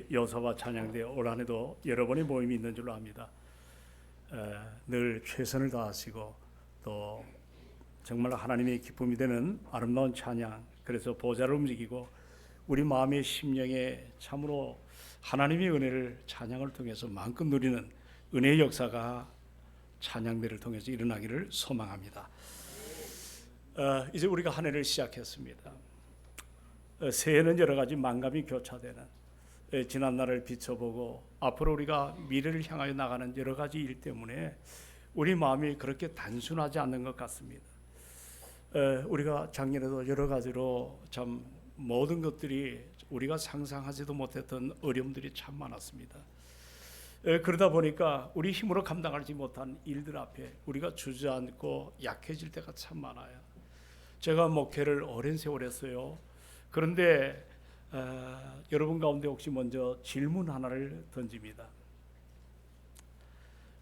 우리 여호사밧 찬양대 올 한해도 여러 번의 모임이 있는 줄로 압니다. 늘 최선을 다하시고 또 정말 하나님의 기쁨이 되는 아름다운 찬양, 그래서 보좌를 움직이고 우리 마음의 심령에 참으로 하나님의 은혜를 찬양을 통해서 마음껏 누리는 은혜의 역사가 찬양대를 통해서 일어나기를 소망합니다. 이제 우리가 한 해를 시작했습니다. 새해는 여러 가지 만감이 교차되는, 지난 날을 비춰보고 앞으로 우리가 미래를 향하여 나가는 여러 가지 일 때문에 우리 마음이 그렇게 단순하지 않는 것 같습니다. 우리가 작년에도 여러 가지로 참 모든 것들이 우리가 상상하지도 못했던 어려움들이 참 많았습니다. 그러다 보니까 우리 힘으로 감당하지 못한 일들 앞에 우리가 주저앉고 약해질 때가 참 많아요. 제가 목회를 오랜 세월 했어요. 그런데 여러분 가운데 혹시 먼저 질문 하나를 던집니다.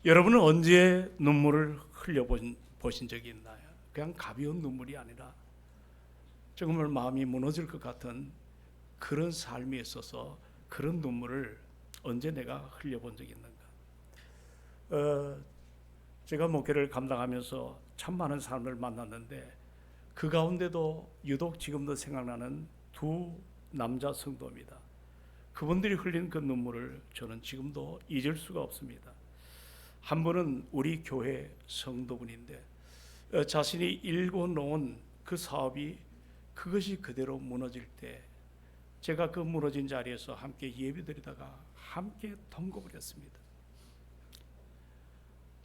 여러분은 언제 눈물을 흘려보신 적이 있나요? 그냥 가벼운 눈물이 아니라 정말 마음이 무너질 것 같은 그런 삶이 있어서 그런 눈물을 언제 내가 흘려본 적이 있는가? 제가 목회를 감당하면서 참 많은 사람을 만났는데 그 가운데도 유독 지금도 생각나는 두 남자 성도입니다. 그분들이 흘린 그 눈물을 저는 지금도 잊을 수가 없습니다. 한 분은 우리 교회 성도분인데 자신이 일궈놓은 그 사업이 그것이 그대로 무너질 때 제가 그 무너진 자리에서 함께 예배드리다가 함께 통곡을 했습니다.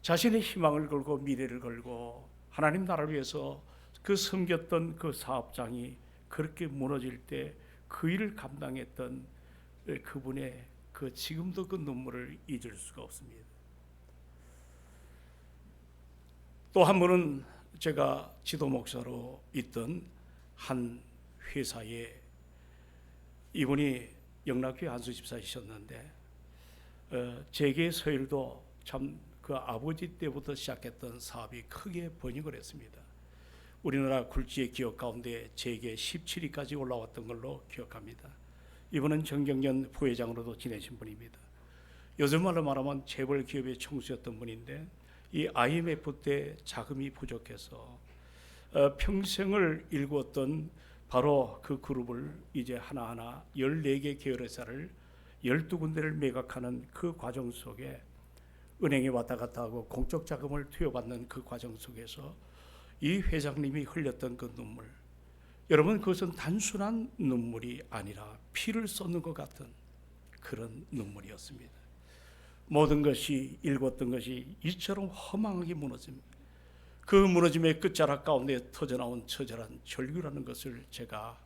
자신의 희망을 걸고 미래를 걸고 하나님 나라를 위해서 그 섬겼던 그 사업장이 그렇게 무너질 때 그 일을 감당했던 그분의 그 지금도 그 눈물을 잊을 수가 없습니다. 또 한 분은 제가 지도 목사로 있던 한 회사에 이분이 영락교회 한수 집사이셨는데 재계 서일도 참 그 아버지 때부터 시작했던 사업이 크게 번영을 했습니다. 우리나라 굴지의 기업 가운데 재계 17위까지 올라왔던 걸로 기억합니다. 이분은 정경련 부회장으로도 지내신 분입니다. 요즘 말로 말하면 재벌 기업의 총수였던 분인데 이 IMF 때 자금이 부족해서 평생을 일구었던 바로 그 그룹을 이제 하나하나 14개 계열회사를 12군데를 매각하는 그 과정 속에 은행에 왔다 갔다 하고 공적 자금을 투여받는 그 과정 속에서 이 회장님이 흘렸던 그 눈물, 여러분 그것은 단순한 눈물이 아니라 피를 쏟는 것 같은 그런 눈물이었습니다. 모든 것이 일궜던 것이 이처럼 허망하게 무너집니다. 그 무너짐의 끝자락 가운데 터져나온 처절한 절규라는 것을 제가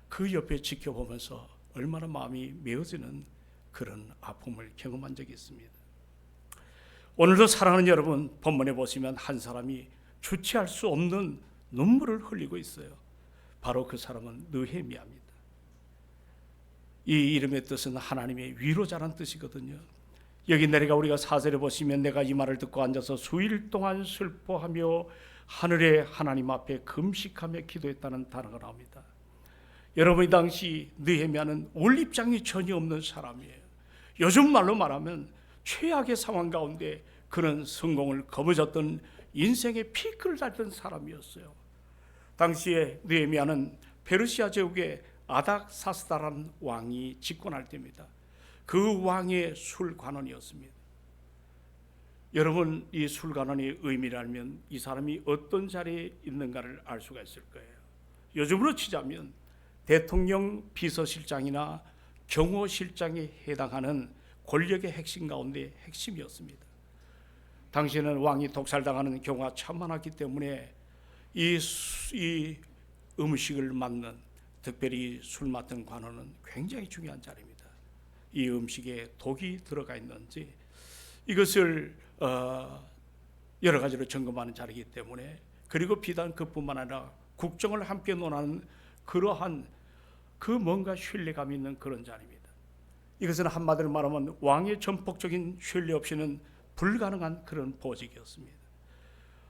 그 옆에 지켜보면서 얼마나 마음이 메어지는 그런 아픔을 경험한 적이 있습니다. 오늘도 사랑하는 여러분, 본문에 보시면 한 사람이 주체할 수 없는 눈물을 흘리고 있어요. 바로 그 사람은 느헤미야입니다. 이 이름의 뜻은 하나님의 위로자라는 뜻이거든요. 여기 내려가 우리가 4절에 보시면 내가 이 말을 듣고 앉아서 수일 동안 슬퍼하며 하늘의 하나님 앞에 금식하며 기도했다는 단어가 나옵니다. 여러분, 이 당시 느헤미야는 올 입장이 전혀 없는 사람이에요. 요즘 말로 말하면 최악의 상황 가운데 그런 성공을 거머쥐었던 인생의 피크를 달던 사람이었어요. 당시에 느헤미야는 페르시아 제국의 아닥사스다라는 왕이 집권할 때입니다. 그 왕의 술관원이었습니다. 여러분, 이 술관원의 의미를 알면 이 사람이 어떤 자리에 있는가를 알 수가 있을 거예요. 요즘으로 치자면 대통령 비서실장이나 경호실장에 해당하는 권력의 핵심 가운데 핵심이었습니다. 당시에는 왕이 독살당하는 경우가 참 많았기 때문에 이 음식을 맡는, 특별히 술 맡은 관원은 굉장히 중요한 자리입니다. 이 음식에 독이 들어가 있는지 이것을 여러 가지로 점검하는 자리이기 때문에, 그리고 비단 그뿐만 아니라 국정을 함께 논하는 그러한 그 뭔가 신뢰감 있는 그런 자리입니다. 이것은 한마디로 말하면 왕의 전폭적인 신뢰 없이는 불가능한 그런 보직이었습니다.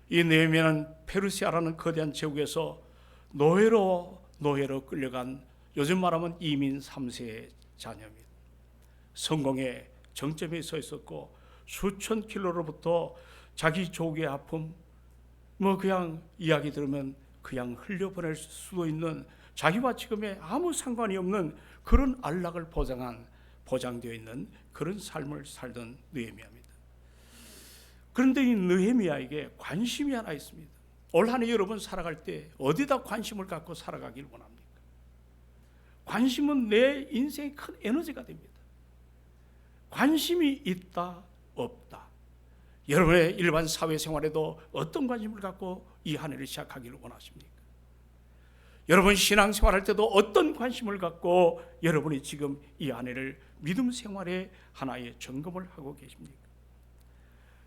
이 느헤미야는 페르시아라는 거대한 제국에서 노예로 끌려간, 요즘 말하면 이민 3세의 자녀입니다. 성공의 정점에 서 있었고 수천 킬로로부터 자기 조국의 아픔 그냥 이야기 들으면 그냥 흘려보낼 수도 있는 자기와 지금의 아무 상관이 없는 그런 안락을 보장되어 있는 그런 삶을 살던 느헤미야입니다. 그런데 이 느헤미야에게 관심이 하나 있습니다. 올 한 해 여러분 살아갈 때 어디다 관심을 갖고 살아가길 원합니까? 관심은 내 인생의 큰 에너지가 됩니다. 관심이 있다 없다. 여러분의 일반 사회생활에도 어떤 관심을 갖고 이 한 해를 시작하기를 원하십니까? 여러분 신앙생활할 때도 어떤 관심을 갖고 여러분이 지금 이 한 해를 믿음 생활의 하나의 점검을 하고 계십니까?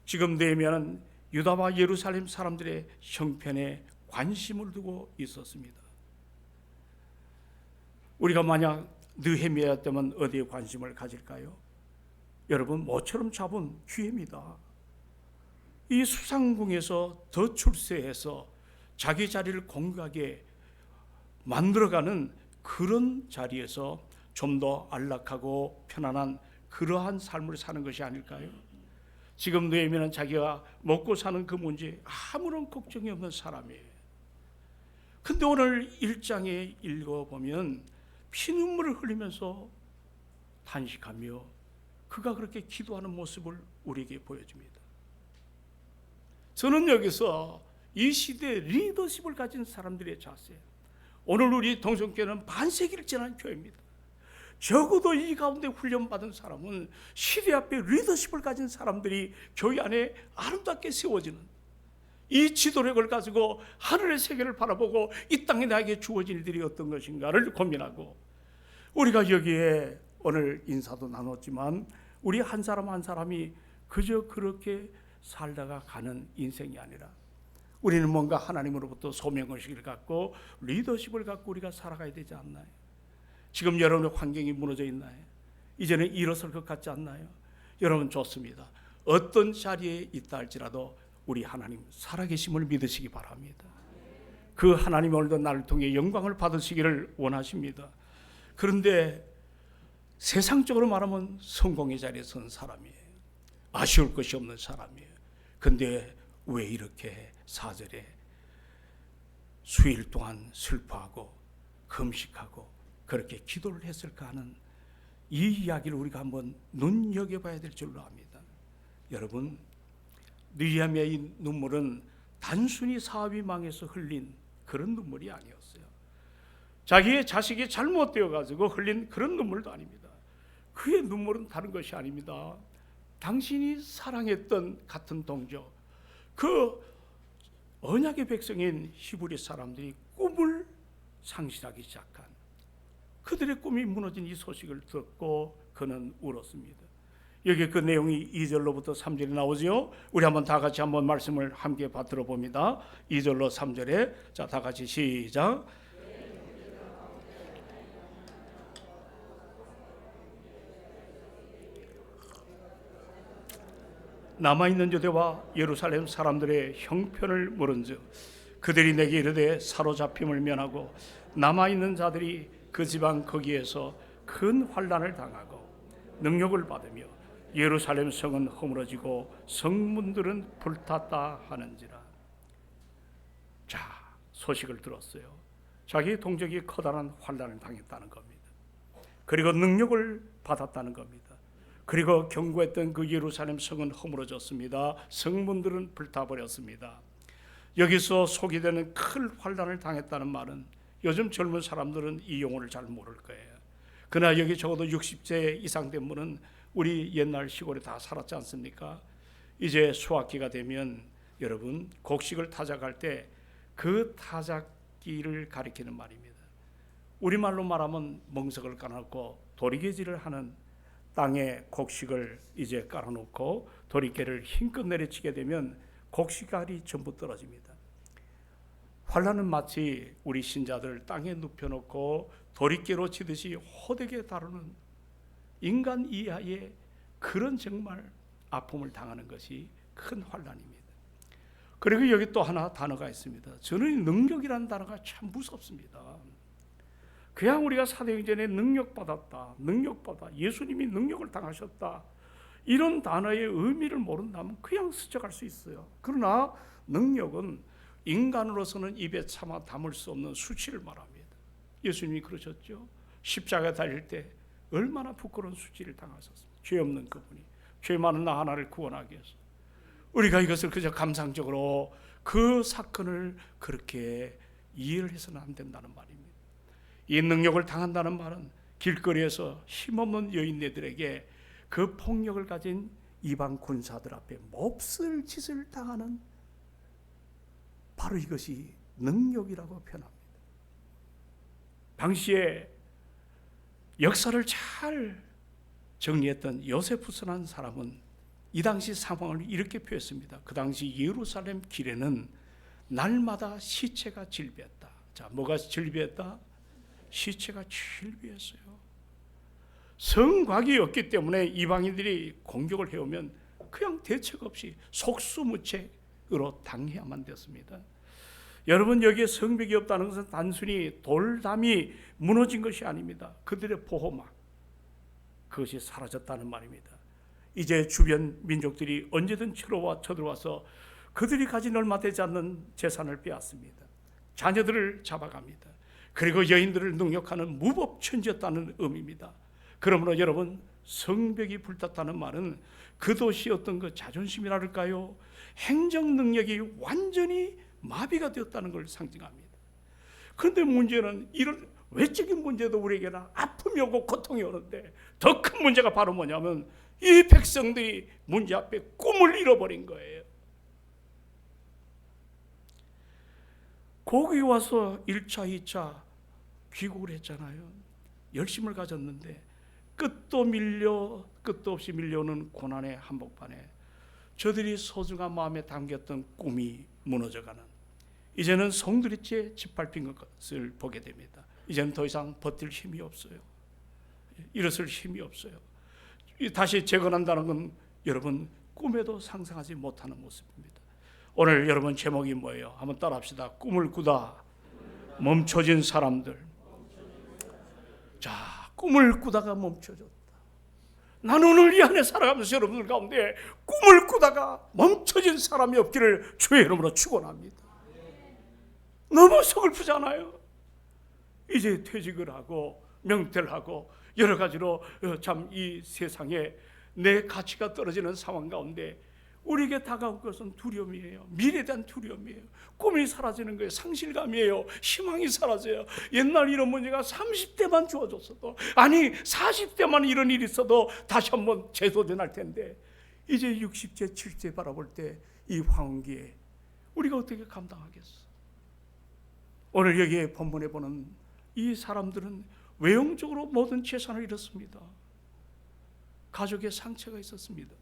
지금 느헤미야는 유다와 예루살렘 사람들의 형편에 관심을 두고 있었습니다. 우리가 만약 느헤미야였다면 어디에 관심을 가질까요? 여러분 모처럼 잡은 기회입니다. 이 수상궁에서 더 출세해서 자기 자리를 공고하게 만들어가는 그런 자리에서 좀 더 안락하고 편안한 그러한 삶을 사는 것이 아닐까요? 지금 느헤미야는 자기가 먹고 사는 그 문제에 아무런 걱정이 없는 사람이에요. 근데 오늘 1장에 읽어보면 피눈물을 흘리면서 탄식하며 그가 그렇게 기도하는 모습을 우리에게 보여줍니다. 저는 여기서 이 시대의 리더십을 가진 사람들의 자세, 오늘 우리 동성교회는 반세기를 지난 교회입니다. 적어도 이 가운데 훈련받은 사람은 시대 앞에 리더십을 가진 사람들이 교회 안에 아름답게 세워지는 이 지도력을 가지고 하늘의 세계를 바라보고 이 땅에 나에게 주어진 일들이 어떤 것인가를 고민하고, 우리가 여기에 오늘 인사도 나눴지만 우리 한 사람 한 사람이 그저 그렇게 살다가 가는 인생이 아니라 우리는 뭔가 하나님으로부터 소명의식을 갖고 리더십을 갖고 우리가 살아가야 되지 않나요? 지금 여러분의 환경이 무너져 있나요? 이제는 일어설 것 같지 않나요? 여러분 좋습니다. 어떤 자리에 있다 할지라도 우리 하나님 살아계심을 믿으시기 바랍니다. 그 하나님 오늘도 나를 통해 영광을 받으시기를 원하십니다. 그런데 세상적으로 말하면 성공의 자리에 선 사람이에요. 아쉬울 것이 없는 사람이에요. 근데 왜 이렇게 4절에 수일 동안 슬퍼하고 금식하고 그렇게 기도를 했을까 하는 이 이야기를 우리가 한번 눈여겨봐야 될 줄로 압니다. 여러분, 느헤미야의 눈물은 단순히 사업이 망해서 흘린 그런 눈물이 아니었어요. 자기의 자식이 잘못되어 가지고 흘린 그런 눈물도 아닙니다. 그의 눈물은 다른 것이 아닙니다. 당신이 사랑했던 같은 동족, 그 언약의 백성인 히브리 사람들이 꿈을 상실하기 시작한, 그들의 꿈이 무너진 이 소식을 듣고 그는 울었습니다. 여기 그 내용이 2절로부터 3절에 나오죠. 우리 한번 다 같이 한번 말씀을 함께 받들어 봅니다. 2절로 3절에 자, 다 같이 시작. 남아있는 유대와 예루살렘 사람들의 형편을 물은즉 그들이 내게 이르되 사로잡힘을 면하고 남아있는 자들이 그 지방 거기에서 큰 환난을 당하고 능욕을 받으며 예루살렘 성은 허물어지고 성문들은 불탔다 하는지라. 자, 소식을 들었어요. 자기 동족이 커다란 환난을 당했다는 겁니다. 그리고 능욕을 받았다는 겁니다. 그리고 경고했던 그 예루살렘 성은 허물어졌습니다. 성문들은 불타버렸습니다. 여기서 소개되는 큰 환난을 당했다는 말은 요즘 젊은 사람들은 이 용어를 잘 모를 거예요. 그러나 여기 적어도 60세 이상 된 분은 우리 옛날 시골에 다 살았지 않습니까? 이제 수학기가 되면 여러분 곡식을 타작할 때 그 타작기를 가리키는 말입니다. 우리말로 말하면 멍석을 깔아놓고 도리개질을 하는, 땅에 곡식을 이제 깔아놓고 도리개를 힘껏 내리치게 되면 곡식알이 전부 떨어집니다. 환난은 마치 우리 신자들 땅에 눕혀놓고 도리개로 치듯이 호되게 다루는 인간 이하의 그런 정말 아픔을 당하는 것이 큰 환난입니다. 그리고 여기 또 하나 단어가 있습니다. 저는 능력이라는 단어가 참 무섭습니다. 그냥 우리가 사도행전에 능력받았다, 능력받아, 예수님이 능력을 당하셨다, 이런 단어의 의미를 모른다면 그냥 스쳐갈 수 있어요. 그러나 능력은 인간으로서는 입에 참아 담을 수 없는 수치를 말합니다. 예수님이 그러셨죠. 십자가에 달릴 때 얼마나 부끄러운 수치를 당하셨습니까? 죄 없는 그분이 죄 많은 나 하나를 구원하기 위해서. 우리가 이것을 그저 감상적으로 그 사건을 그렇게 이해를 해서는 안 된다는 말입니다. 이 능력을 당한다는 말은 길거리에서 힘없는 여인네들에게 그 폭력을 가진 이방 군사들 앞에 몹쓸 짓을 당하는, 바로 이것이 능력이라고 표현합니다. 당시에 역사를 잘 정리했던 요세푸스라는 사람은 이 당시 상황을 이렇게 표했습니다. 그 당시 예루살렘 길에는 날마다 시체가 질비했다. 자, 뭐가 질비했다? 시체가 질비했어요. 성곽이 없기 때문에 이방인들이 공격을 해오면 그냥 대책 없이 속수무책으로 당해야만 됐습니다. 여러분, 여기에 성벽이 없다는 것은 단순히 돌담이 무너진 것이 아닙니다. 그들의 보호막, 그것이 사라졌다는 말입니다. 이제 주변 민족들이 언제든 쳐들어와서 그들이 가진 얼마 되지 않는 재산을 빼앗습니다. 자녀들을 잡아갑니다. 그리고 여인들을 능욕하는 무법천지였다는 의미입니다. 그러므로 여러분, 성벽이 불탔다는 말은 그 도시의 어떤 그 자존심이랄까요, 행정 능력이 완전히 마비가 되었다는 걸 상징합니다. 그런데 문제는 이런 외적인 문제도 우리에게는 아픔이 오고 고통이 오는데, 더 큰 문제가 바로 뭐냐면 이 백성들이 문제 앞에 꿈을 잃어버린 거예요. 거기 와서 1차, 2차 귀국을 했잖아요. 열심을 가졌는데 끝도 없이 밀려오는 고난의 한복판에 저들이 소중한 마음에 담겼던 꿈이 무너져가는, 이제는 송두리째 짓밟힌 것을 보게 됩니다. 이제는 더 이상 버틸 힘이 없어요. 일어설 힘이 없어요. 다시 재건한다는 건 여러분 꿈에도 상상하지 못하는 모습입니다. 오늘 여러분 제목이 뭐예요? 한번 따라합시다. 꿈을 꾸다 멈춰진 사람들. 자, 꿈을 꾸다가 멈춰졌다. 나는 오늘 이 안에 살아가면서 여러분들 가운데 꿈을 꾸다가 멈춰진 사람이 없기를 주의 이름으로 축원합니다. 너무 서글프잖아요. 이제 퇴직을 하고 명퇴를 하고 여러 가지로 참 이 세상에 내 가치가 떨어지는 상황 가운데 우리에게 다가올 것은 두려움이에요. 미래에 대한 두려움이에요. 꿈이 사라지는 거예요. 상실감이에요. 희망이 사라져요. 옛날 이런 문제가 30대만 주어졌어도, 아니 40대만 이런 일이 있어도 다시 한번 재도전할 텐데, 이제 60세 70세 바라볼 때 이 황혼기에 우리가 어떻게 감당하겠어? 오늘 여기에 본문에 보는 이 사람들은 외형적으로 모든 재산을 잃었습니다. 가족의 상처가 있었습니다.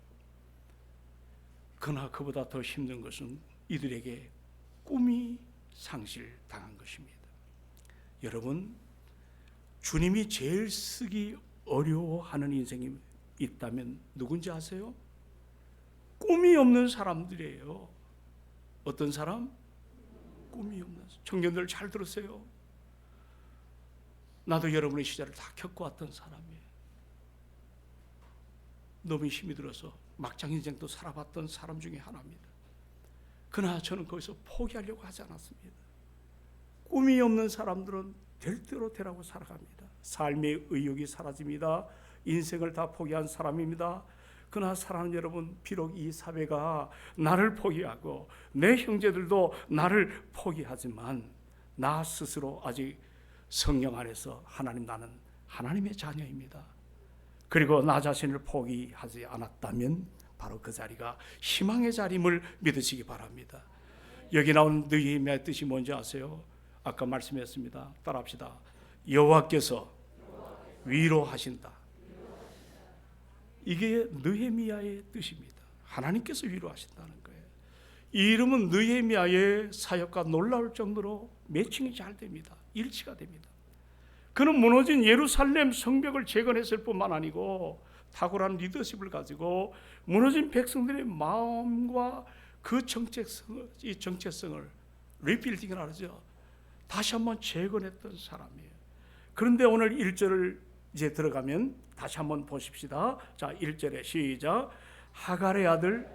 그러나 그보다 더 힘든 것은 이들에게 꿈이 상실당한 것입니다. 여러분, 주님이 제일 쓰기 어려워하는 인생이 있다면 누군지 아세요? 꿈이 없는 사람들이에요. 어떤 사람? 꿈이 없는 사람. 청년들 잘 들으세요. 나도 여러분의 시절을 다 겪어왔던 사람이에요. 너무 힘이 들어서 막장 인생도 살아봤던 사람 중에 하나입니다. 그러나 저는 거기서 포기하려고 하지 않았습니다. 꿈이 없는 사람들은 될 대로 되라고 살아갑니다. 삶의 의욕이 사라집니다. 인생을 다 포기한 사람입니다. 그러나 사랑하는 여러분, 비록 이 사회가 나를 포기하고 내 형제들도 나를 포기하지만 나 스스로 아직 성령 안에서 하나님, 나는 하나님의 자녀입니다. 그리고 나 자신을 포기하지 않았다면 바로 그 자리가 희망의 자리임을 믿으시기 바랍니다. 여기 나온 느헤미야의 뜻이 뭔지 아세요? 아까 말씀했습니다. 따라합시다. 여호와께서 위로하신다. 이게 느헤미야의 뜻입니다. 하나님께서 위로하신다는 거예요. 이 이름은 느헤미야의 사역과 놀라울 정도로 매칭이 잘 됩니다. 일치가 됩니다. 그는 무너진 예루살렘 성벽을 재건했을 뿐만 아니고 탁월한 리더십을 가지고 무너진 백성들의 마음과 그 정체성을 리빌딩을 하죠. 다시 한번 재건했던 사람이에요. 그런데 오늘 1절을 이제 들어가면 다시 한번 보십시다. 자, 1절에 시작. 하갈의 아들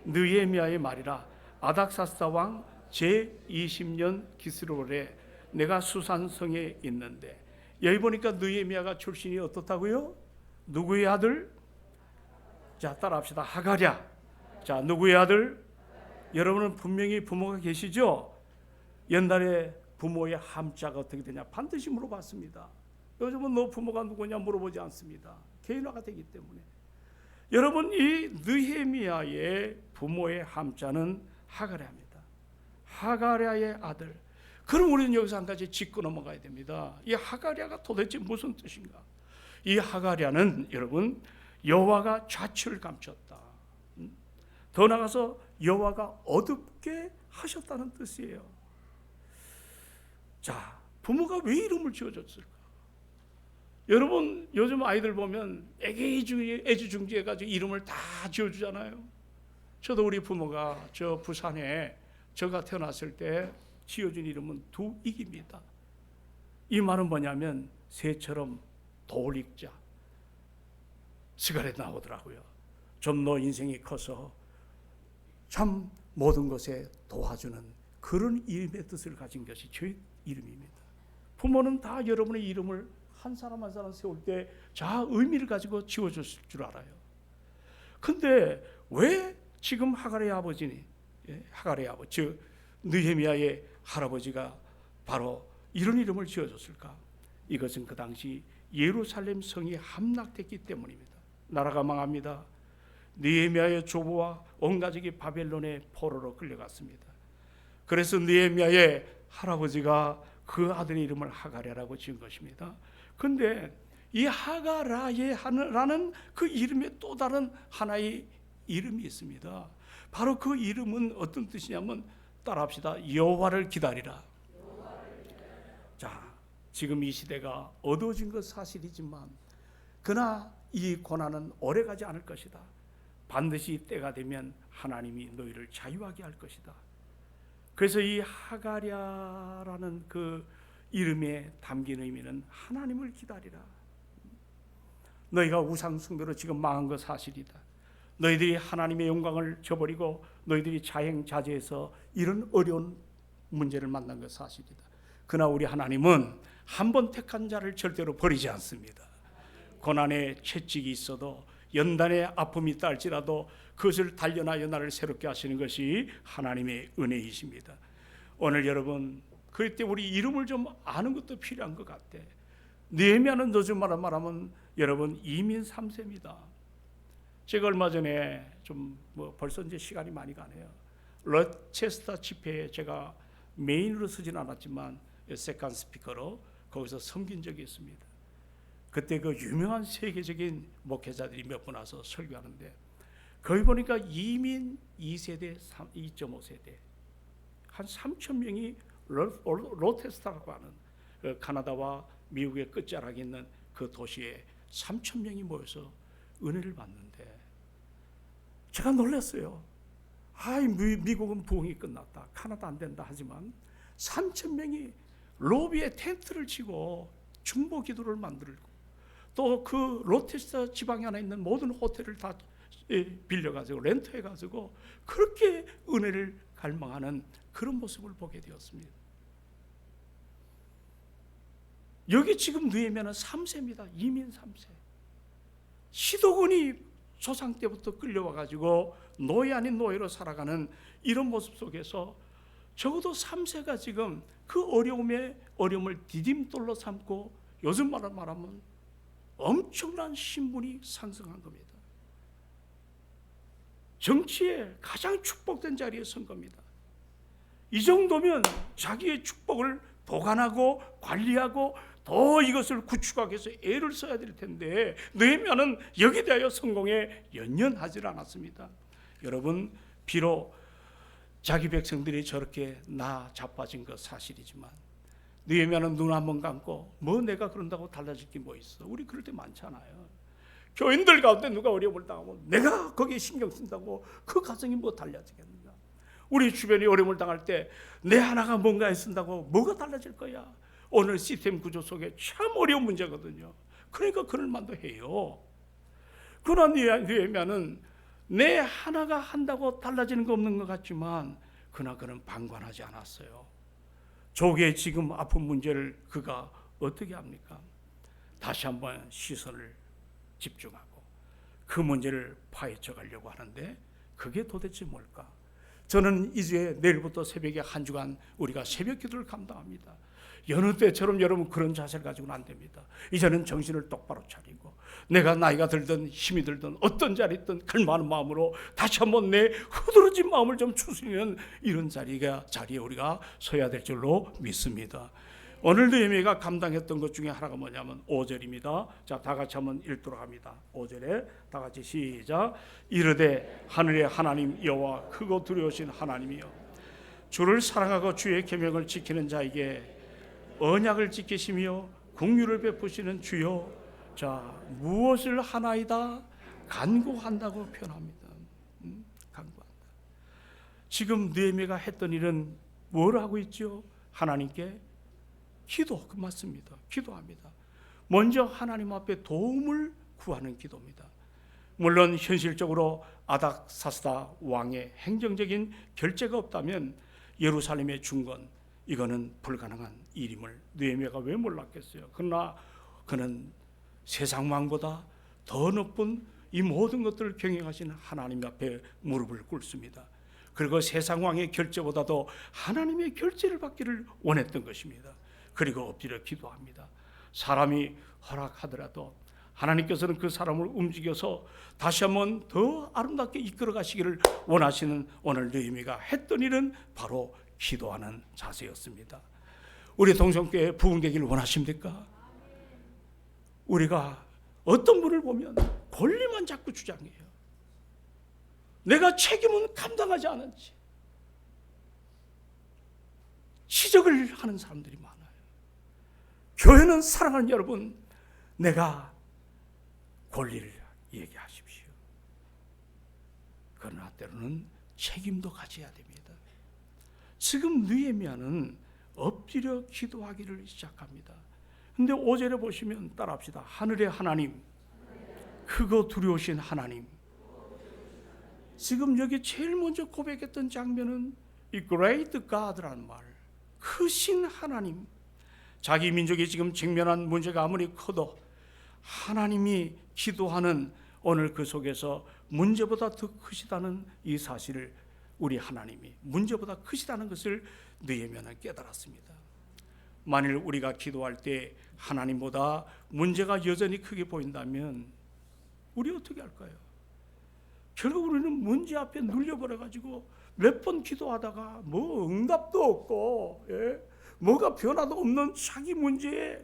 느헤미야의 말이라. 아닥사스다 왕 제20년 기스로에 내가 수산성에 있는데. 여기 보니까 느헤미야가 출신이 어떻다고요? 누구의 아들? 자, 따라합시다. 하갈이야. 자, 누구의 아들? 여러분은 분명히 부모가 계시죠? 옛날에 부모의 함자가 어떻게 되냐 반드시 물어봤습니다. 요즘은 너 부모가 누구냐 물어보지 않습니다. 개인화가 되기 때문에. 여러분, 이 느헤미야의 부모의 함자는 하갈야입니다. 하갈야의 아들. 그럼 우리는 여기서 한 가지 짚고 넘어가야 됩니다. 이 하갈야가 도대체 무슨 뜻인가? 이 하갈야는 여러분 여호와가 좌치를 감췄다. 더 나아가서 여호와가 어둡게 하셨다는 뜻이에요. 자, 부모가 왜 이름을 지어줬을까? 여러분, 요즘 아이들 보면 애지중지해가지고 이름을 다 지어주잖아요. 저도 우리 부모가 저 부산에 저가 태어났을 때 지어준 이름은 두익입니다. 이 말은 뭐냐면 새처럼 도익자. 시간에 나오더라고요. 좀 너 인생이 커서 참 모든 것에 도와주는 그런 이름의 뜻을 가진 것이 제 이름입니다. 부모는 다 여러분의 이름을 한 사람 한 사람 세울 때 자 의미를 가지고 지어줬을 줄 알아요. 근데 왜 지금 하갈의 아버지니, 하갈의 아버지, 즉 느헤미야의 할아버지가 바로 이런 이름을 지어줬을까? 이것은 그 당시 예루살렘 성이 함락됐기 때문입니다. 나라가 망합니다. 느헤미야의 조부와 온 가족이 바벨론의 포로로 끌려갔습니다. 그래서 느헤미야의 할아버지가 그 아들의 이름을 하갈야라고 지은 것입니다. 그런데 이 하갈야라는 그 이름에 또 다른 하나의 이름이 있습니다. 바로 그 이름은 어떤 뜻이냐면 따라합시다. 여호와를 기다리라. 자, 지금 이 시대가 어두워진 것 사실이지만 그러나 이 고난은 오래가지 않을 것이다. 반드시 때가 되면 하나님이 너희를 자유하게 할 것이다. 그래서 이 하갈야라는 그 이름에 담긴 의미는 하나님을 기다리라. 너희가 우상 숭배로 지금 망한 것 사실이다. 너희들이 하나님의 영광을 저버리고 너희들이 자행자제해서 이런 어려운 문제를 만난 것 사실이다. 그러나 우리 하나님은 한 번 택한 자를 절대로 버리지 않습니다. 고난의 채찍이 있어도 연단의 아픔이 있다 할지라도 그것을 단련하여 나를 새롭게 하시는 것이 하나님의 은혜이십니다. 오늘 여러분 그때 우리 이름을 좀 아는 것도 필요한 것 같아. 느헤미야는 요즘 말하면 여러분 이민 3세입니다. 제가 얼마 전에 좀 벌써 이제 시간이 많이 가네요. 로체스터 집회에 제가 메인으로 쓰진 않았지만 세컨 스피커로 거기서 섬긴 적이 있습니다. 그때 그 유명한 세계적인 목회자들이 몇 분 와서 설교하는데 거기 보니까 이민 2세대, 2.5세대 한 3천 명이 로체스터라고 하는 그 카나다와 미국의 끝자락에 있는 그 도시에 3천 명이 모여서 은혜를 받는데 제가 놀랐어요. 미국은 부흥이 끝났다. 카나다 안 된다 하지만 3천 명이 로비에 텐트를 치고 중보 기도를 만들고 또 그 로체스터 지방에 하나 있는 모든 호텔을 다 빌려가지고 렌트해가지고 그렇게 은혜를 갈망하는 그런 모습을 보게 되었습니다. 여기 지금 느헤미야는 3세입니다. 이민 3세. 시도군이 조상 때부터 끌려와가지고 노예 아닌 노예로 살아가는 이런 모습 속에서 적어도 3세가 지금 그 어려움을 디딤돌로 삼고 요즘 말하면 엄청난 신분이 상승한 겁니다. 정치에 가장 축복된 자리에 선 겁니다. 이 정도면 자기의 축복을 보관하고 관리하고 더 이것을 구축하기 위해서 애를 써야 될 텐데 느헤미야는 여기에 대하여 성공에 연연하지 않았습니다. 여러분, 비록 자기 백성들이 저렇게 자빠진 것 사실이지만 느헤미야는 눈 한 번 감고 내가 그런다고 달라질 게 뭐 있어. 우리 그럴 때 많잖아요. 교인들 가운데 누가 어려움을 당하면 내가 거기에 신경 쓴다고 그 가정이 뭐 달라지겠는가. 우리 주변이 어려움을 당할 때 내 하나가 뭔가 애쓴다고 뭐가 달라질 거야. 오늘 시스템 구조 속에 참 어려운 문제거든요. 그러니까 그럴 만도 해요. 그러나 느헤미야는 내 하나가 한다고 달라지는 거 없는 것 같지만 그러나 그는 방관하지 않았어요. 족의 지금 아픈 문제를 그가 어떻게 합니까? 다시 한번 시선을 집중하고 그 문제를 파헤쳐 가려고 하는데 그게 도대체 뭘까? 저는 이제 내일부터 새벽에 한 주간 우리가 새벽 기도를 감당합니다. 여느 때처럼 여러분 그런 자세를 가지고는 안 됩니다. 이제는 정신을 똑바로 차리고 내가 나이가 들든 힘이 들든 어떤 자리에 있든 갈망하는 마음으로 다시 한번 내 흐드러진 마음을 좀 추스리는 이런 자리에 우리가 서야 될 줄로 믿습니다. 오늘 느헤미야가 감당했던 것 중에 하나가 뭐냐면 5절입니다. 자, 다 같이 한번 읽도록 합니다. 5절에 다 같이 시작. 이르되 하늘의 하나님 여호와 크고 두려우신 하나님이여, 주를 사랑하고 주의 계명을 지키는 자에게 언약을 지키시며 긍휼을 베푸시는 주여, 자 무엇을 하나이다 간구한다고 표현합니다. 간구한다. 지금 느헤미야가 했던 일은 뭘 하고 있죠? 하나님께 기도, 그 맞습니다. 기도합니다. 먼저 하나님 앞에 도움을 구하는 기도입니다. 물론 현실적으로 아닥사스다 왕의 행정적인 결재가 없다면 예루살렘의 중건, 이거는 불가능한 일임을 느헤미야가 왜 몰랐겠어요? 그러나 그는 세상 왕보다 더 높은 이 모든 것들을 경영하신 하나님 앞에 무릎을 꿇습니다. 그리고 세상 왕의 결재보다도 하나님의 결재를 받기를 원했던 것입니다. 그리고 엎드려 기도합니다. 사람이 허락하더라도 하나님께서는 그 사람을 움직여서 다시 한번 더 아름답게 이끌어 가시기를 원하시는 오늘 느헤미야가 했던 일은 바로 기도하는 자세였습니다. 우리 동성교회 부흥되기를 원하십니까? 우리가 어떤 분을 보면 권리만 자꾸 주장해요. 내가 책임은 감당하지 않은지 지적을 하는 사람들이 많아요. 교회는 사랑하는 여러분, 내가 권리를 얘기하십시오. 그러나 때로는 책임도 가져야 됩니다. 지금 느헤미야는 엎드려 기도하기를 시작합니다. 근데 5절에 보시면 따라합시다. 하늘의 하나님, 크고 두려우신 하나님. 지금 여기 제일 먼저 고백했던 장면은 이 Great God라는 말, 크신 하나님. 자기 민족이 지금 직면한 문제가 아무리 커도 하나님이 기도하는 오늘 그 속에서 문제보다 더 크시다는 이 사실을, 우리 하나님이 문제보다 크시다는 것을 느헤미야는 깨달았습니다. 만일 우리가 기도할 때 하나님보다 문제가 여전히 크게 보인다면 우리 어떻게 할까요? 결국 우리는 문제 앞에 눌려버려가지고 몇 번 기도하다가 뭐 응답도 없고, 뭐가 변화도 없는 자기 문제에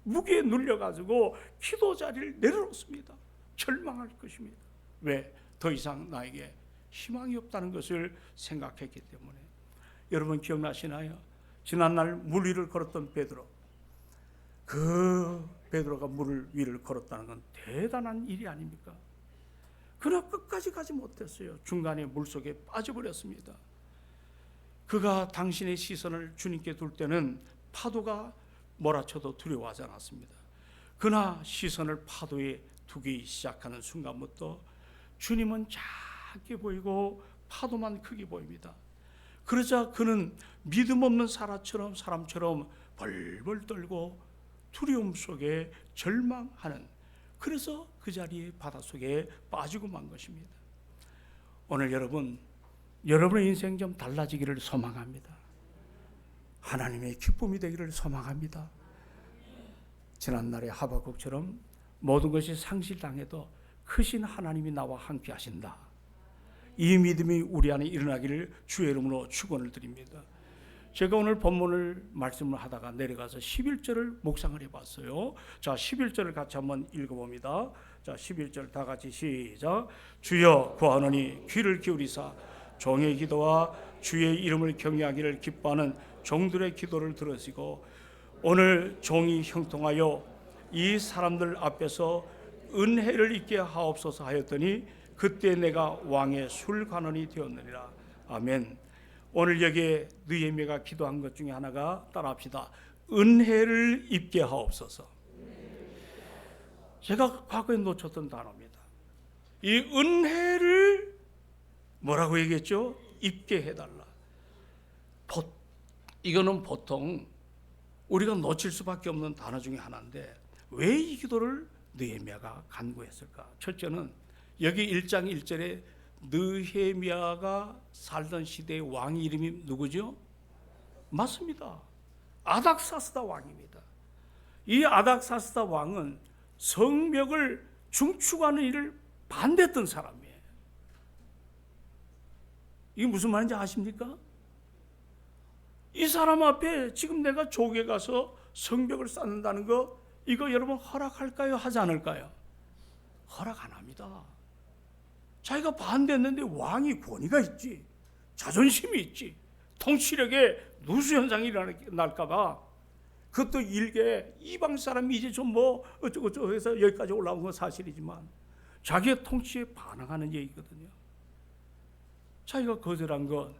무게에 눌려가지고 기도 자리를 내려놓습니다. 절망할 것입니다. 왜? 더 이상 나에게 희망이 없다는 것을 생각했기 때문에. 여러분 기억나시나요? 지난날 물 위를 걸었던 베드로, 그 베드로가 물 위를 걸었다는 건 대단한 일이 아닙니까? 그러나 끝까지 가지 못했어요. 중간에 물속에 빠져버렸습니다. 그가 당신의 시선을 주님께 둘 때는 파도가 몰아쳐도 두려워하지 않았습니다. 그러나 시선을 파도에 두기 시작하는 순간부터 주님은 작게 보이고 파도만 크게 보입니다. 그러자 그는 믿음 없는 사람처럼 벌벌 떨고 두려움 속에 절망하는, 그래서 그 자리에 바닷속에 빠지고 만 것입니다. 오늘 여러분의 인생 좀 달라지기를 소망합니다. 하나님의 기쁨이 되기를 소망합니다. 지난날의 하박국처럼 모든 것이 상실당해도 크신 하나님이 나와 함께 하신다, 이 믿음이 우리 안에 일어나기를 주의 이름으로 축원을 드립니다. 제가 오늘 본문을 말씀을 하다가 내려가서 11절을 묵상을 해봤어요. 자, 11절을 같이 한번 읽어봅니다. 자, 11절 다 같이 시작. 주여 구하노니 귀를 기울이사 종의 기도와 주의 이름을 경외하기를 기뻐하는 종들의 기도를 들으시고 오늘 종이 형통하여 이 사람들 앞에서 은혜를 입게 하옵소서 하였더니 그때 내가 왕의 술관원이 되었느니라. 아멘. 오늘 여기에 느헤미야가 기도한 것 중에 하나가, 따라합시다, 은혜를 입게 하옵소서. 제가 과거에 놓쳤던 단어입니다. 이 은혜를 뭐라고 얘기했죠? 입게 해달라. 이거는 보통 우리가 놓칠 수밖에 없는 단어 중에 하나인데 왜 이 기도를 느헤미야가 간구했을까? 첫째는 여기 1장 1절에 느헤미야가 살던 시대의 왕 이름이 누구죠? 맞습니다. 아닥사스다 왕입니다. 이 아닥사스다 왕은 성벽을 중축하는 일을 반대했던 사람이에요. 이게 무슨 말인지 아십니까? 이 사람 앞에 지금 내가 조국에 가서 성벽을 쌓는다는 거 이거 여러분 허락할까요? 하지 않을까요? 허락 안 합니다. 자기가 반대했는데 왕이 권위가 있지, 자존심이 있지, 통치력에 누수 현상이 일어날까 봐 그것도 일개 이방 사람이 이제 좀 뭐 어쩌고저쩌고 해서 여기까지 올라온 건 사실이지만 자기의 통치에 반항하는 얘기거든요. 자기가 거절한 건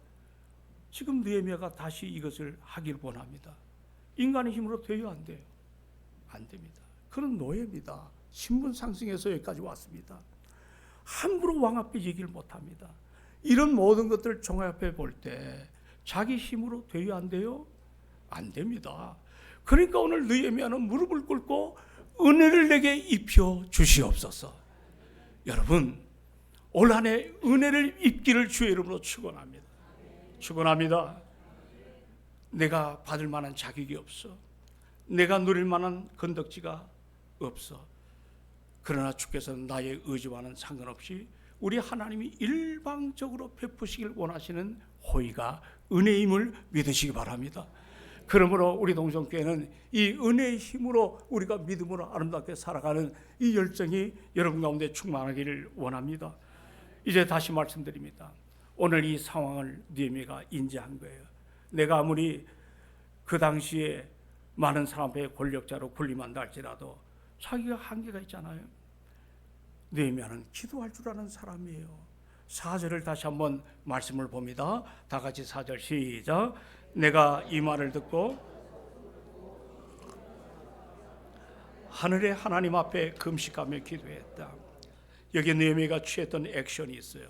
지금 느헤미야가 다시 이것을 하길 원합니다. 인간의 힘으로 돼요, 안 돼요? 안 됩니다. 그는 노예입니다. 신분 상승해서 여기까지 왔습니다. 함부로 왕 앞에 얘기를 못합니다. 이런 모든 것들을 종합해 볼 때 자기 힘으로 돼요, 안 돼요? 안 됩니다. 그러니까 오늘 느헤미야는 무릎을 꿇고 은혜를 내게 입혀 주시옵소서. 여러분, 올 한 해 은혜를 입기를 주의 이름으로 축원합니다. 축원합니다. 내가 받을 만한 자격이 없어. 내가 누릴 만한 건덕지가 없어. 그러나 주께서는 나의 의지와는 상관없이 우리 하나님이 일방적으로 베푸시길 원하시는 호의가 은혜임을 믿으시기 바랍니다. 그러므로 우리 동성교회는 이 은혜의 힘으로 우리가 믿음으로 아름답게 살아가는 이 열정이 여러분 가운데 충만하기를 원합니다. 이제 다시 말씀드립니다. 오늘 이 상황을 느헤미야가 인지한 거예요. 내가 아무리 그 당시에 많은 사람 앞에 권력자로 군림한다 할지라도 자기가 한계가 있잖아요. 느헤미야는 기도할 줄 아는 사람이에요. 4절을 다시 한번 말씀을 봅니다. 다 같이 4절 시작. 내가 이 말을 듣고 하늘의 하나님 앞에 금식하며 기도했다. 여기 느헤미야가 취했던 액션이 있어요.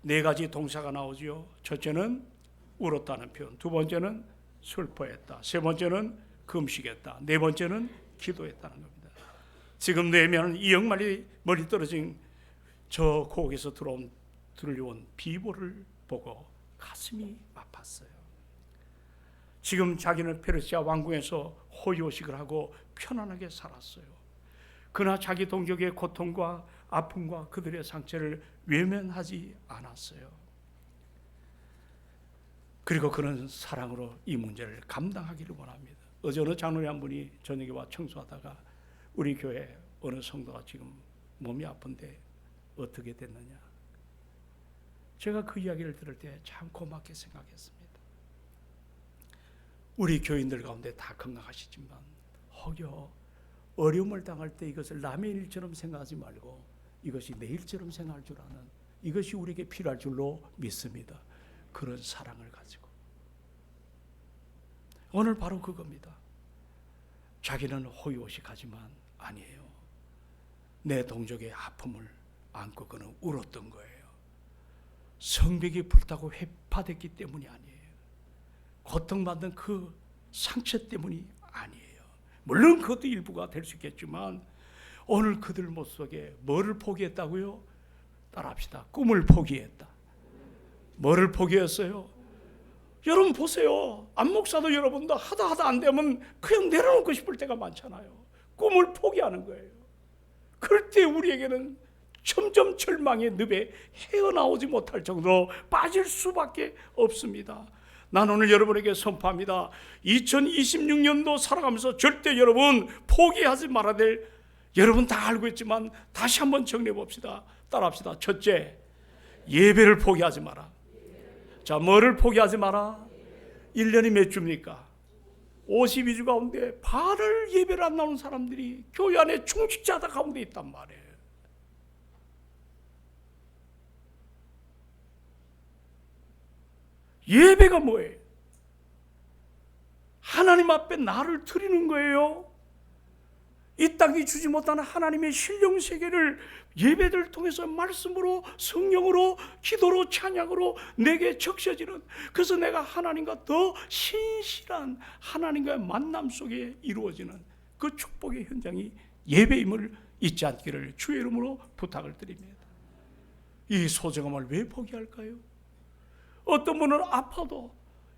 네 가지 동사가 나오죠. 첫째는 울었다는 표현, 두 번째는 슬퍼했다, 세 번째는 금식했다, 네 번째는 기도했다는 겁니다. 지금 느헤미야는 이 역말이 멀리 떨어진 저 고국에서 들려온 비보를 보고 가슴이 아팠어요. 지금 자기는 페르시아 왕궁에서 호의호식을 하고 편안하게 살았어요. 그러나 자기 동족의 고통과 아픔과 그들의 상처를 외면하지 않았어요. 그리고 그는 사랑으로 이 문제를 감당하기를 원합니다. 어제 어느 장로님 한 분이 저녁에 와 청소하다가 우리 교회 어느 성도가 지금 몸이 아픈데 어떻게 됐느냐. 제가 그 이야기를 들을 때 참 고맙게 생각했습니다. 우리 교인들 가운데 다 건강하시지만 혹여 어려움을 당할 때 이것을 남의 일처럼 생각하지 말고 이것이 내 일처럼 생각할 줄 아는, 이것이 우리에게 필요할 줄로 믿습니다. 그런 사랑을 가지고 오늘 바로 그겁니다. 자기는 호의호식하지만 아니에요. 내 동족의 아픔을 안고 그는 울었던 거예요. 성벽이 불타고 회파됐기 때문이 아니에요. 고통받는 그 상처 때문이 아니에요. 물론 그것도 일부가 될 수 있겠지만 오늘 그들 모습 속에 뭐를 포기했다고요? 따라합시다. 꿈을 포기했다. 뭐를 포기했어요? 여러분 보세요. 안목사도 여러분도 하다 안 되면 그냥 내려놓고 싶을 때가 많잖아요. 꿈을 포기하는 거예요. 그럴 때 우리에게는 점점 절망의 늪에 헤어나오지 못할 정도로 빠질 수밖에 없습니다. 난 오늘 여러분에게 선포합니다. 2026년도 살아가면서 절대 여러분 포기하지 말아야 될, 여러분 다 알고 있지만 다시 한번 정리해 봅시다. 따라합시다. 첫째, 예배를 포기하지 마라. 자, 뭐를 포기하지 마라? 1년이 몇 주입니까? 52주 가운데 발을 예배를 안 나오는 사람들이 교회 안에 충직자다 가운데 있단 말이에요. 예배가 뭐예요? 하나님 앞에 나를 드리는 거예요. 이 땅이 주지 못하는 하나님의 신령 세계를 예배를 통해서 말씀으로, 성령으로, 기도로, 찬양으로 내게 적셔지는, 그래서 내가 하나님과 더 신실한 하나님과의 만남 속에 이루어지는 그 축복의 현장이 예배임을 잊지 않기를 주의 이름으로 부탁을 드립니다. 이 소중함을 왜 포기할까요? 어떤 분은 아파도,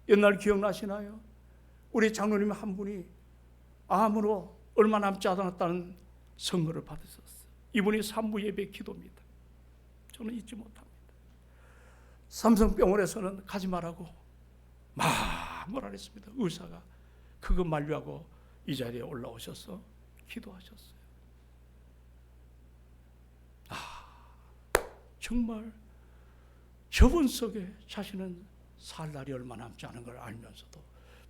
옛날 기억나시나요? 우리 장로님 한 분이 암으로 얼마 남지 않았다는 선거를 받으셨어요. 이분이 산부 예배 기도입니다. 저는 잊지 못합니다. 삼성병원에서는 가지 말라고 막 뭐라 그랬습니다. 의사가 그거 만류하고 이 자리에 올라오셔서 기도하셨어요. 정말 저번 속에 자신은 살 날이 얼마 남지 않은 걸 알면서도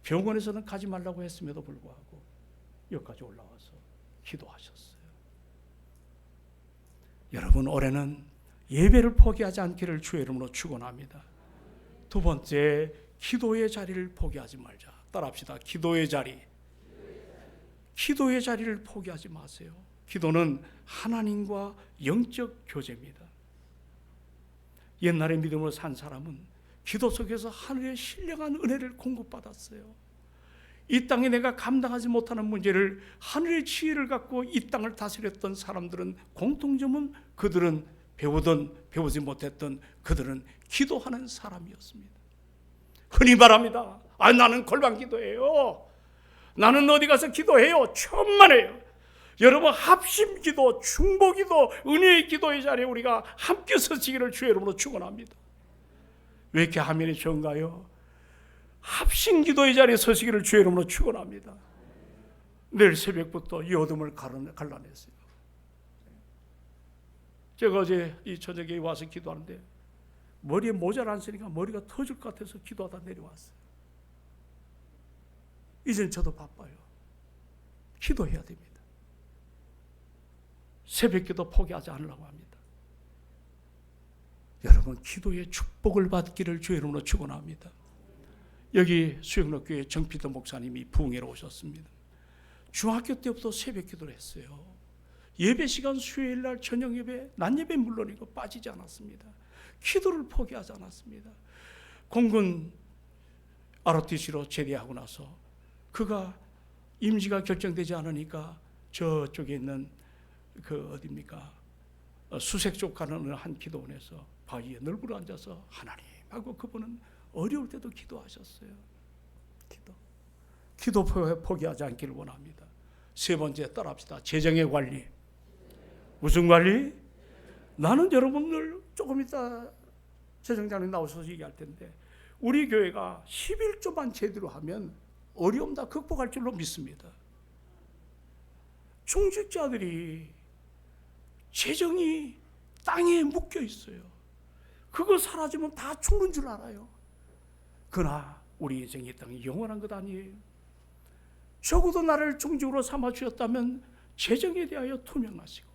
병원에서는 가지 말라고 했음에도 불구하고 여기까지 올라와서 기도하셨어요. 여러분, 올해는 예배를 포기하지 않기를 주의 이름으로 축원합니다. 두 번째, 기도의 자리를 포기하지 말자. 따라합시다. 기도의 자리. 기도의 자리를 포기하지 마세요. 기도는 하나님과 영적 교제입니다. 옛날에 믿음으로 산 사람은 기도 속에서 하늘의 신령한 은혜를 공급받았어요. 이 땅에 내가 감당하지 못하는 문제를 하늘의 지혜를 갖고 이 땅을 다스렸던 사람들은 공통점은 그들은 배우든 배우지 못했던 그들은 기도하는 사람이었습니다. 흔히 말합니다. 나는 골방 기도해요. 나는 어디 가서 기도해요. 천만에요. 여러분, 합심 기도, 중보 기도, 은혜의 기도의 자리에 우리가 함께 서시기를 주의 이름으로 축원합니다. 왜 이렇게 화면이 적은가요? 합심 기도의 자리에 서시기를 주의 이름으로 축원합니다. 내일 새벽부터 이 어둠을 갈라냈어요. 제가 어제 이 저녁에 와서 기도하는데 머리에 모자를 안 쓰니까 머리가 터질 것 같아서 기도하다 내려왔어요. 이젠 저도 바빠요. 기도해야 됩니다. 새벽기도 포기하지 않으려고 합니다. 여러분, 기도의 축복을 받기를 주의 이름으로 축원합니다. 여기 수영록교회 정피터 목사님이 부흥회로 오셨습니다. 중학교 때부터 새벽기도를 했어요. 예배 시간 수요일날 저녁 예배, 낮 예배 물론이고 빠지지 않았습니다. 기도를 포기하지 않았습니다. 공군 ROTC로 제대하고 나서 그가 임지가 결정되지 않으니까 저쪽에 있는 그 어디입니까? 수색 쪽 가는 한 기도원에서 바위에 널브러 앉아서 하나님 하고 그분은 어려울 때도 기도하셨어요. 기도 포기하지 않기를 원합니다. 세 번째, 따라합시다. 재정의 관리. 무슨 관리? 나는 여러분들 조금 이따 재정장님 나오셔서 얘기할 텐데 우리 교회가 11조만 제대로 하면 어려움 다 극복할 줄로 믿습니다. 중직자들이 재정이 땅에 묶여 있어요. 그거 사라지면 다 죽는 줄 알아요. 그러나 우리 인생이 이 땅이 영원한 것 아니에요. 적어도 나를 중직으로 삼아주셨다면 재정에 대하여 투명하시고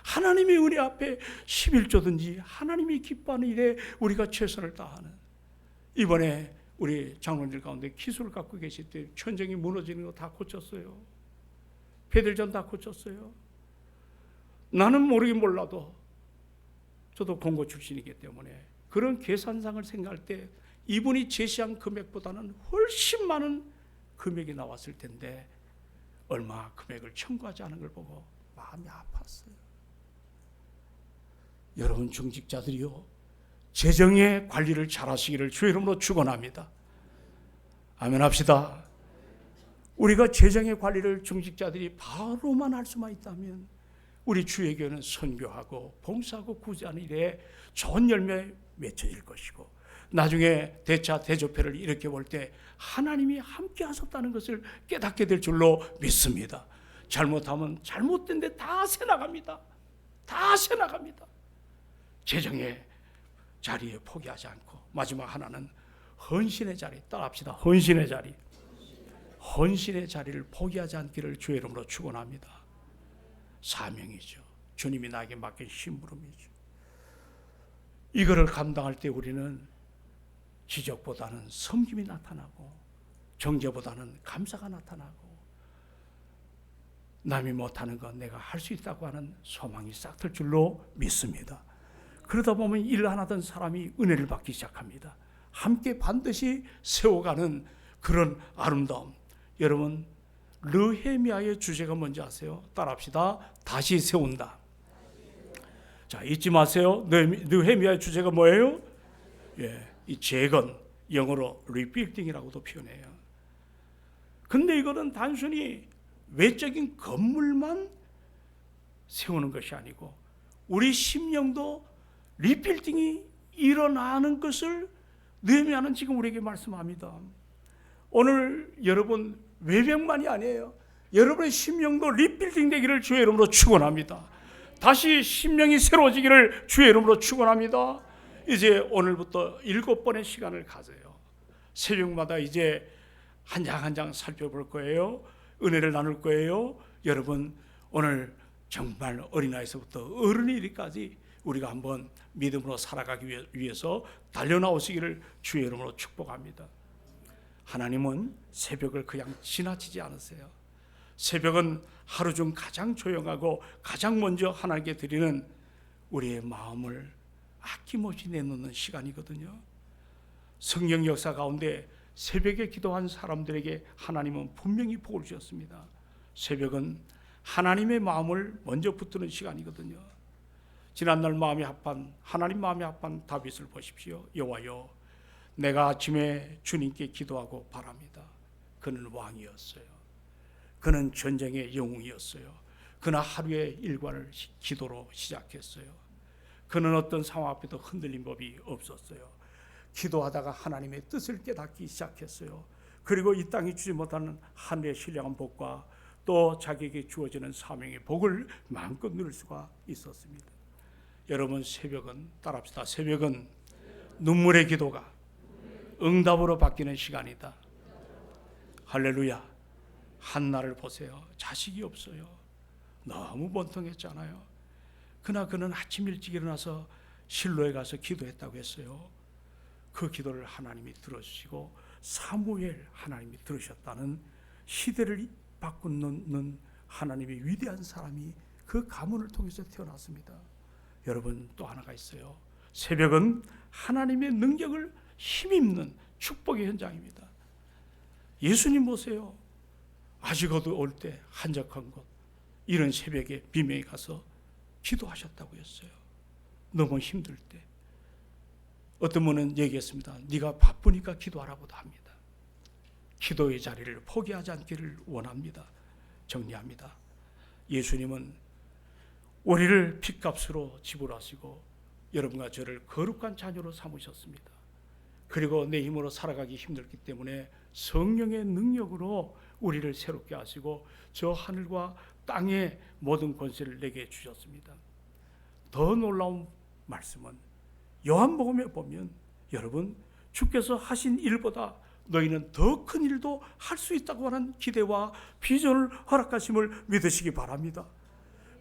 하나님의 은혜 앞에 11조든지 하나님이 기뻐하는 일에 우리가 최선을 다하는, 이번에 우리 장로님들 가운데 기술을 갖고 계실 때 천정이 무너지는 거 다 고쳤어요. 배들전 다 고쳤어요. 나는 모르긴 몰라도 저도 공고 출신이기 때문에 그런 계산상을 생각할 때 이분이 제시한 금액보다는 훨씬 많은 금액이 나왔을 텐데 얼마 금액을 청구하지 않은 걸 보고 마음이 아팠어요. 여러분 중직자들이요, 재정의 관리를 잘 하시기를 주의 이름으로 축원합니다. 아멘 합시다. 우리가 재정의 관리를 중직자들이 바로만 할 수만 있다면 우리 주의 교회는 선교하고 봉사하고 구제하는 일에 좋은 열매 맺혀질 것이고 나중에 대차 대조패를 이렇게 볼 때 하나님이 함께 하셨다는 것을 깨닫게 될 줄로 믿습니다. 잘못하면 잘못된 데 다 새나갑니다. 다 새나갑니다. 재정의 자리에 포기하지 않고 마지막 하나는 헌신의 자리. 따라합시다. 헌신의 자리. 헌신의 자리를 포기하지 않기를 주의 이름으로 축원합니다. 사명이죠. 주님이 나에게 맡긴 심부름이죠. 이거를 감당할 때 우리는 지적보다는 섬김이 나타나고 정죄보다는 감사가 나타나고 남이 못하는 건 내가 할 수 있다고 하는 소망이 싹틀 줄로 믿습니다. 그러다 보면 일 안 하던 사람이 은혜를 받기 시작합니다. 함께 반드시 세워가는 그런 아름다움. 여러분, 느헤미야의 주제가 뭔지 아세요? 따라합시다. 다시 세운다. 자, 잊지 마세요. 느헤미야의 주제가 뭐예요? 이 재건, 영어로 리빌딩이라고도 표현해요. 근데 이거는 단순히 외적인 건물만 세우는 것이 아니고 우리 심령도 리빌딩이 일어나는 것을 느헤미야는 지금 우리에게 말씀합니다. 오늘 여러분 외벽만이 아니에요. 여러분의 심령도 리빌딩 되기를 주의 이름으로 축원합니다. 다시 심령이 새로워지기를 주의 이름으로 축원합니다. 이제 오늘부터 7번의 시간을 가져요. 새벽마다 이제 한 장 한 장 살펴볼 거예요. 은혜를 나눌 거예요. 여러분, 오늘 정말 어린아이에서부터 어른이 이르기까지 우리가 한번 믿음으로 살아가기 위해서 달려나오시기를 주의 이름으로 축복합니다. 하나님은 새벽을 그냥 지나치지 않으세요. 새벽은 하루 중 가장 조용하고 가장 먼저 하나님께 드리는 우리의 마음을 아낌없이 내놓는 시간이거든요. 성경 역사 가운데 새벽에 기도한 사람들에게 하나님은 분명히 복을 주셨습니다. 새벽은 하나님의 마음을 먼저 붙드는 시간이거든요. 지난날 마음이 합한 하나님 마음이 합한 다윗을 보십시오. 여호와여, 내가 아침에 주님께 기도하고 바랍니다. 그는 왕이었어요. 그는 전쟁의 영웅이었어요. 그는 하루의 일과를 기도로 시작했어요. 그는 어떤 상황 앞에도 흔들린 법이 없었어요. 기도하다가 하나님의 뜻을 깨닫기 시작했어요. 그리고 이 땅이 주지 못하는 하늘의 신령한 복과 또 자기에게 주어지는 사명의 복을 마음껏 누릴 수가 있었습니다. 여러분, 새벽은 따라합시다. 새벽은 눈물의 기도가 응답으로 바뀌는 시간이다. 할렐루야. 한나를 보세요. 자식이 없어요. 너무 번통했잖아요. 그러나 그는 아침 일찍 일어나서 실로에 가서 기도했다고 했어요. 그 기도를 하나님이 들어주시고 사무엘 하나님이 들으셨다는 시대를 바꾸는 하나님의 위대한 사람이 그 가문을 통해서 태어났습니다. 여러분, 또 하나가 있어요. 새벽은 하나님의 능력을 힘입는 축복의 현장입니다. 예수님 보세요. 아직 어두울 때 한적한 곳, 이런 새벽에 비명이 가서 기도하셨다고 했어요. 너무 힘들 때. 어떤 분은 얘기했습니다. 네가 바쁘니까 기도하라고도 합니다. 기도의 자리를 포기하지 않기를 원합니다. 정리합니다. 예수님은 우리를 핏값으로 지불하시고 여러분과 저를 거룩한 자녀로 삼으셨습니다. 그리고 내 힘으로 살아가기 힘들기 때문에 성령의 능력으로 우리를 새롭게 하시고 저 하늘과 땅의 모든 권세를 내게 주셨습니다. 더 놀라운 말씀은 요한복음에 보면 여러분, 주께서 하신 일보다 너희는 더 큰 일도 할 수 있다고 하는 기대와 비전을 허락하심을 믿으시기 바랍니다.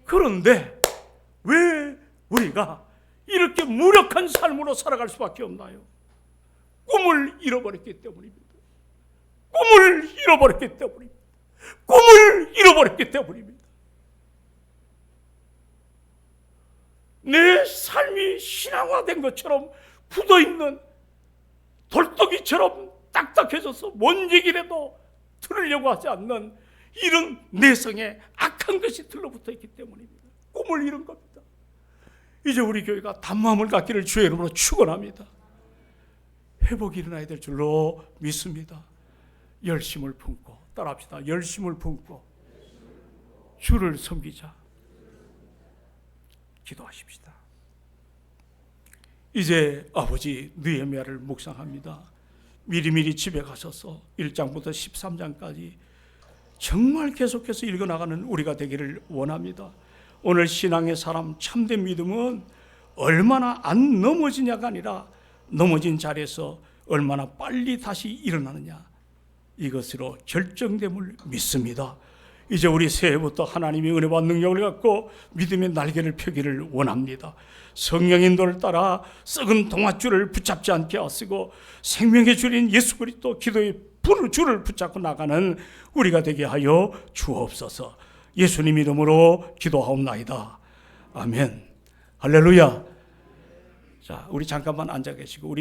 그런데 왜 우리가 이렇게 무력한 삶으로 살아갈 수밖에 없나요? 꿈을 잃어버렸기 때문입니다. 꿈을 잃어버렸기 때문입니다. 꿈을 잃어버렸기 때문입니다. 내 삶이 신앙화된 것처럼 굳어있는 돌덩이처럼 딱딱해져서 뭔 얘기라도 들으려고 하지 않는 이런 내성에 악한 것이 들러붙어 있기 때문입니다. 꿈을 잃은 겁니다. 이제 우리 교회가 단마음을 갖기를 주의 이름으로 축원합니다. 회복이 일어나야 될 줄로 믿습니다. 열심을 품고, 따라합시다. 열심을 품고 주를 섬기자. 기도하십시다. 이제 아버지 느헤미야를 묵상합니다. 미리미리 집에 가셔서 1장부터 13장까지 정말 계속해서 읽어나가는 우리가 되기를 원합니다. 오늘 신앙의 사람, 참된 믿음은 얼마나 안 넘어지냐가 아니라 넘어진 자리에서 얼마나 빨리 다시 일어나느냐, 이것으로 결정됨을 믿습니다. 이제 우리 새해부터 하나님의 은혜와 능력을 갖고 믿음의 날개를 펴기를 원합니다. 성령 인도를 따라 썩은 동아줄을 붙잡지 않게 하시고 생명의 줄인 예수 그리스도 기도의 줄을 붙잡고 나가는 우리가 되게 하여 주옵소서. 예수님 이름으로 기도하옵나이다. 아멘. 할렐루야. 자, 우리 잠깐만 앉아 계시고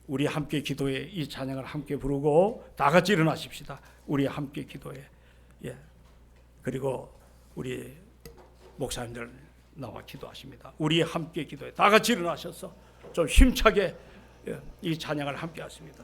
우리 함께 기도해. 이 찬양을 함께 부르고 다 같이 일어나십시다. 우리 함께 기도해. 예. 그리고 우리 목사님들 나와 기도하십니다. 우리 함께 기도해. 다 같이 일어나셔서 좀 힘차게 이 찬양을 함께 하십니다.